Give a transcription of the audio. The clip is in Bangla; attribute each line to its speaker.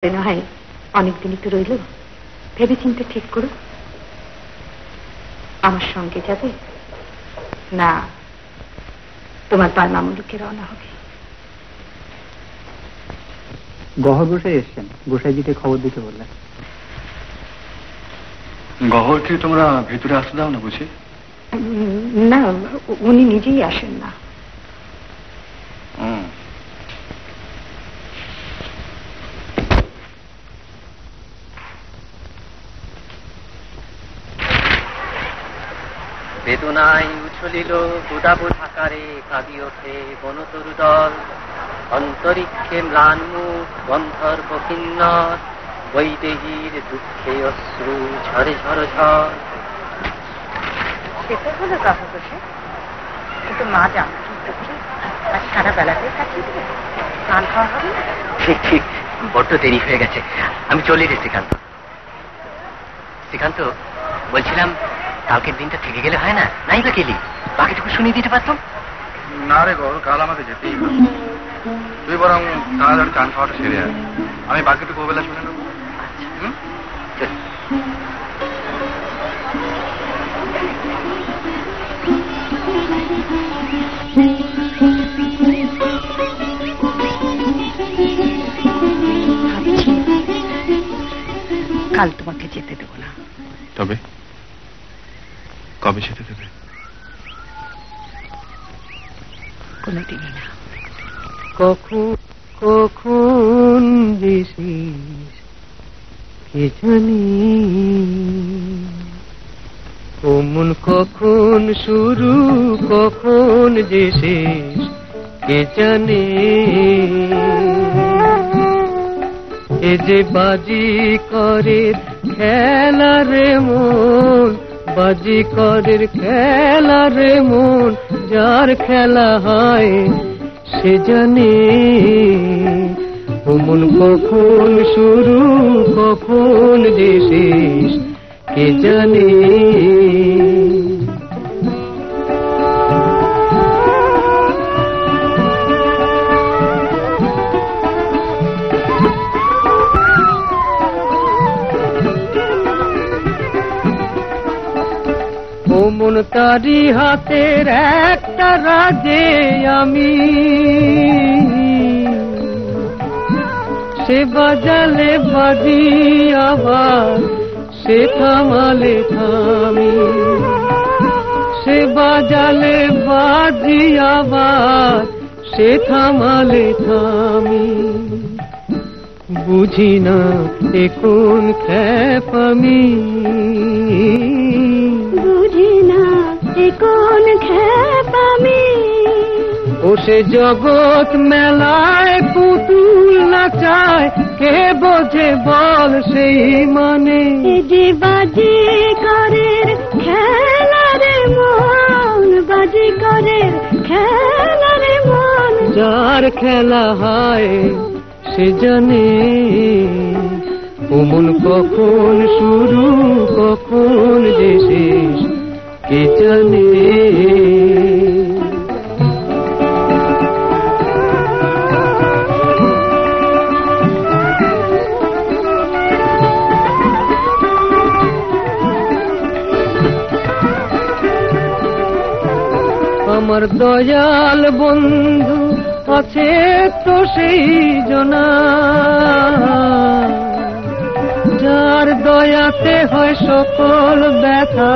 Speaker 1: না হয় অনেকদিনই তো রইল, ভেবে চিন্তে ঠিক করো। আমার সঙ্গে যাবে না তোমার পার মামুলুকে রওনা হবে?
Speaker 2: গহর গোসাই এসছেন, গোসাইজিকে খবর দিতে বললেন।
Speaker 3: গহরকে তোমরা ভেতরে আসতে দাও না বুঝি?
Speaker 1: না, উনি নিজেই আসেন না।
Speaker 4: বেদনায় উছলিল গোদাবুর আকারে কাঁদি ওঠে বনতরু দল, অন্তরিক্ষে ম্লান মুখ গন্ধর্ব কিন্নর, বৈদেহীর দুঃখে অশ্রু ঝরে ঝড় ঝড়।
Speaker 1: সেটা হলো গহরগোসাই, কিন্তু মা জানতেই তো ঠিক আর সারা বেলাতেই কাটিয়ে দেবে, গান খাওয়া হবে না।
Speaker 4: ঠিক ঠিক, বড্ড দেরি হয়ে গেছে, আমি চলে এসেছি। শ্রীকান্ত, শ্রীকান্ত বলছিলাম কালকের দিনটা থেকে গেলে হয় না? নাই বা গেলি বাকিটুকু শুনিয়ে দিতে পারতাম।
Speaker 3: না রে গহর, কাল আমাকে যেতেই হবে। তুই বরং তাড়াতাড়ি চান খাওয়াটা সেরে আয়, আমি বাকিটুকু বেলা শুনে নেবো।
Speaker 1: কাল তোমাকে যেতে দেবো না।
Speaker 3: তবে কবে যেতে দেবে?
Speaker 1: কোনোদিনই না।
Speaker 2: কখন কখন দিছিস কে জানি, কমন কখন শুরু কখন যে শেষ কে জানে। এ যে বাজি করে খেলা রে মন, বাজি করের খেলা রে মন, যার খেলা হয় সে জানে। কমন কখন শুরু কখন যে শেষ কে জানে। মন তারি হাতের একটা রাজে আমি, সে বাজালে বাজি আবার সে থামালে থামি, সে বাজালে বাজি আবার সে থামালে থামি। বুঝি না এ কোন খ্যাপামি,
Speaker 1: বুঝি না এ কোন খ্যাপামি।
Speaker 2: ও সে জগৎ মেলায় পুতুল নাচায়, কে বোঝে বল সেই মানে।
Speaker 1: এ যে বাজি করের খেলা রে মন, বাজি করের খেলা রে মন,
Speaker 2: যার খেলা হয় সে জানে। কমন কখন শুরু কখন যে শেষ কে জানে। আমার দয়াল বন্ধু আছে তো সেই জনা, যার দয়াতে হয় সকল ব্যথা